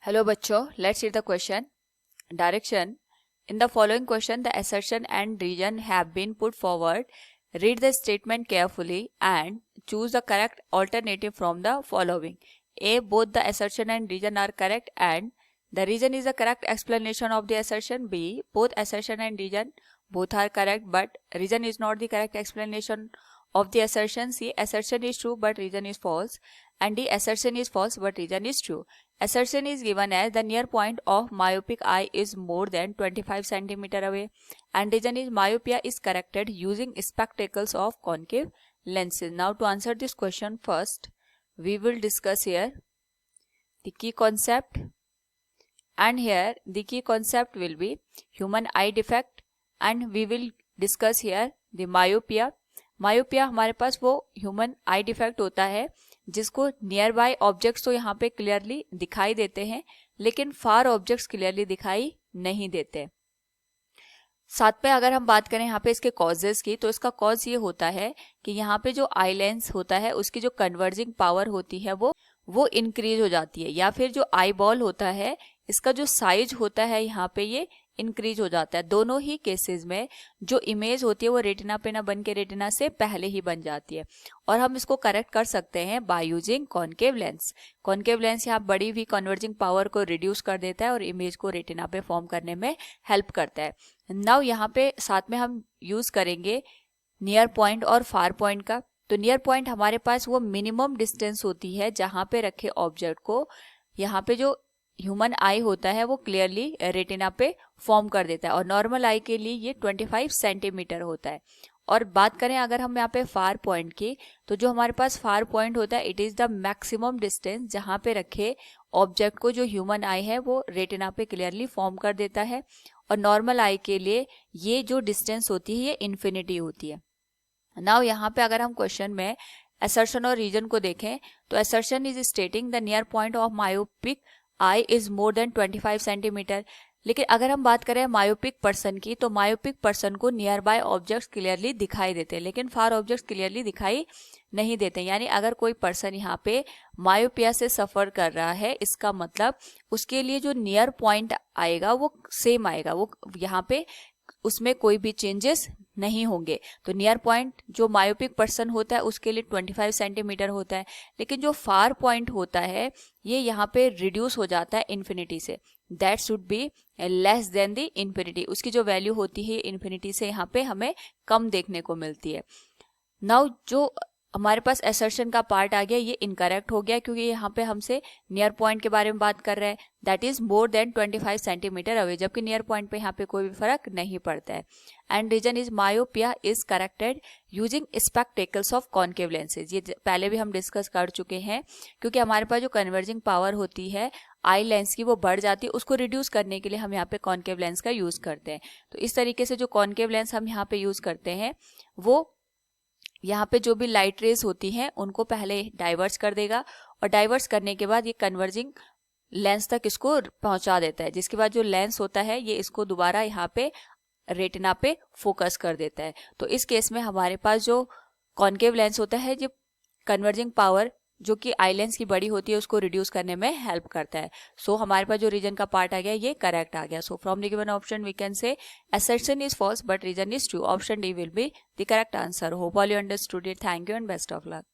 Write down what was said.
Hello बच्चों, let's read the question. Direction. In the following question, the assertion and reason have been put forward. Read the statement carefully and choose the correct alternative from the following. A. Both the assertion and reason are correct and the reason is the correct explanation of the assertion. B. Both assertion and reason both are correct but reason is not the correct explanation of the assertion. C. Assertion is true but reason is false. And D. Assertion is false but reason is true. Assertion is given as the near point of myopic eye is more than 25 cm away and reason is myopia is corrected using spectacles of concave lenses. Now to answer this question, first we will discuss here the key concept, and here the key concept will be human eye defect and we will discuss here the myopia. Myopia हमारे पास वो human आई defect होता है जिसको near by objects तो यहाँ पे clearly दिखाई देते हैं लेकिन फार ऑब्जेक्ट्स क्लियरली दिखाई नहीं देते। साथ में अगर हम बात करें यहाँ पे इसके कॉजेस की, तो इसका कॉज ये होता है कि यहाँ पे जो आई लेंस होता है उसकी जो कन्वर्जिंग पावर होती है वो इंक्रीज हो जाती है, या फिर जो आई बॉल होता है इसका जो साइज होता है यहाँ पे ये इंक्रीज हो जाता है। दोनों ही केसेस में जो इमेज होती है वो रेटिना पे ना बन के रेटिना से पहले ही बन जाती है और हम इसको करेक्ट कर सकते हैं by using concave lens. Concave lens यहाँ बड़ी हुई कन्वर्जिंग पावर को रिड्यूस कर देता है और इमेज को रेटिना पे फॉर्म करने में हेल्प करता है। नाउ यहाँ पे साथ में हम यूज करेंगे नियर पॉइंट और फार पॉइंट का। तो नियर पॉइंट हमारे पास वो मिनिमम डिस्टेंस होती है जहाँ पे रखे ऑब्जेक्ट को यहाँ पे जो ह्यूमन आई होता है वो क्लियरली रेटिना पे फॉर्म कर देता है और नॉर्मल आई के लिए ये 25 सेंटीमीटर होता है। और बात करें अगर हम यहाँ पे फार पॉइंट की, तो जो हमारे पास फार पॉइंट होता है it is the maximum distance जहाँ पे रखे ऑब्जेक्ट को जो ह्यूमन आई है वो रेटिना पे क्लियरली फॉर्म कर देता है और नॉर्मल आई के लिए ये जो डिस्टेंस होती है ये इन्फिनिटी होती है। नाउ यहाँ पे अगर हम क्वेश्चन में असर्शन और रीजन को देखें तो assertion is stating the near point of myopic I is more than 25 centimetre. लेकिन अगर हम बात करें मायोपिक पर्सन की, तो मायोपिक पर्सन को नियर बाय ऑब्जेक्ट्स क्लियरली दिखाई देते हैं लेकिन फार ऑब्जेक्ट्स क्लियरली दिखाई नहीं देते। यानी अगर कोई पर्सन यहाँ पे मायोपिया से सफर कर रहा है इसका मतलब उसके लिए जो नियर पॉइंट आएगा वो सेम आएगा, वो यहाँ पे उसमें कोई भी चेंजेस नहीं होंगे। तो नियर पॉइंट जो मायोपिक पर्सन होता है उसके लिए 25 सेंटीमीटर होता है, लेकिन जो फार पॉइंट होता है ये यहाँ पे रिड्यूस हो जाता है इन्फिनिटी से। That should be less than the infinity, उसकी जो वैल्यू होती है इन्फिनिटी से यहाँ पे हमें कम देखने को मिलती है। नाउ जो हमारे पास असर्शन का पार्ट आ गया ये इनकरेक्ट हो गया क्योंकि यहाँ पे हमसे नियर पॉइंट के बारे में बात कर रहे हैं, that is more than 25 centimetre away, जबकि नियर पॉइंट पे यहाँ पे कोई भी फर्क नहीं पड़ता है। And reason is myopia is corrected using spectacles of concave lenses. ये पहले भी हम डिस्कस कर चुके हैं क्योंकि हमारे पास जो कन्वर्जिंग पावर होती है आई लेंस की वो बढ़ जाती है, उसको रिड्यूस करने के लिए हम यहाँ पे कॉनकेव लेंस का यूज करते हैं। तो इस तरीके से जो कॉनकेव लेंस हम यहाँ पे यूज करते हैं वो यहाँ पे जो भी लाइट रेज होती हैं उनको पहले डाइवर्स कर देगा और डाइवर्स करने के बाद ये कन्वर्जिंग लेंस तक इसको पहुंचा देता है, जिसके बाद जो लेंस होता है ये इसको दोबारा यहाँ पे रेटिना पे फोकस कर देता है। तो इस केस में हमारे पास जो कॉनकेव लेंस होता है जो कन्वर्जिंग पावर जो कि आई लेंस की बड़ी होती है उसको रिड्यूस करने में हेल्प करता है। सो हमारे पास जो रीजन का पार्ट आ गया ये करेक्ट आ गया। So from the given option we can say assertion is false but reason is true. Option D will be the correct answer. Hope all you understood it. Thank you and best of luck.